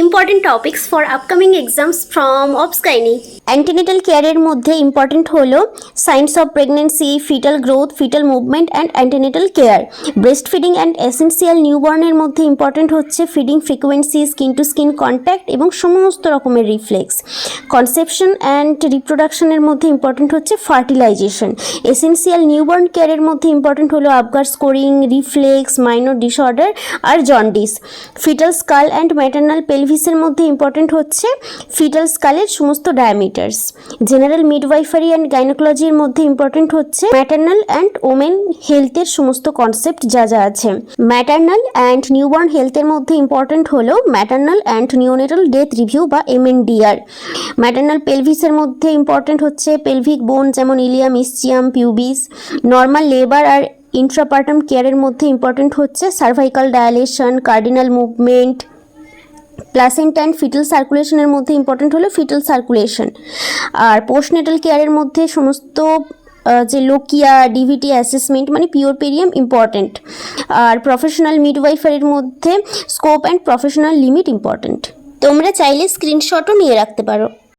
Important topics for upcoming exams from OBS-GYN. Antenatal কেয়ারের মধ্যে important হলো signs of pregnancy, fetal growth, fetal movement and antenatal care. Breastfeeding and essential নিউবর্নের মধ্যে important হচ্ছে feeding frequency, skin to skin contact এবং সমস্ত রকমের reflex. Conception and রিপ্রোডাকশনের মধ্যে ইম্পর্টেন্ট হচ্ছে ফার্টিলাইজেশন। এসেন্সিয়াল নিউবর্ন কেয়ারের মধ্যে ইম্পর্টেন্ট হলো Apgar scoring, reflex, minor disorder আর jaundice. Fetal skull and maternal পেলভিসের মধ্যে ইম্পর্টেন্ট হচ্ছে ফিটাল স্কালের সমস্ত ডায়ামিটার্স। জেনারেল মিডওয়াইফারি অ্যান্ড গাইনোকোলজির মধ্যে ইম্পর্টেন্ট হচ্ছে ম্যাটার্নাল অ্যান্ড ওমেন হেলথের সমস্ত কনসেপ্ট যা আছে। ম্যাটার্নাল অ্যান্ড নিউবর্ন হেলথের মধ্যে ইম্পর্টেন্ট হলো maternal and neonatal death review বা MNDR। ম্যাটার্নাল পেলভিসের মধ্যে ইম্পর্টেন্ট হচ্ছে পেলভিক বোন যেমন ilium, ischium, pubis. Normal labour আর ইন্ট্রাপার্টাম কেয়ারের মধ্যে ইম্পর্টেন্ট হচ্ছে cervical dilation, cardinal movement. Placenta and fetal সার্কুলেশনের মধ্যে ইম্পর্টেন্ট হলো ফিটাল সার্কুলেশন। আর পোস্টনেটাল কেয়ারের মধ্যে সমস্ত যে লোকিয়া, ডিভিটি অ্যাসেসমেন্ট মানে পিওরপেরিয়াম ইম্পর্টেন্ট। আর প্রফেশনাল মিডওয়াইফারির মধ্যে scope and professional limit important. তোমরা চাইলে স্ক্রিনশটও নিয়ে রাখতে পারো।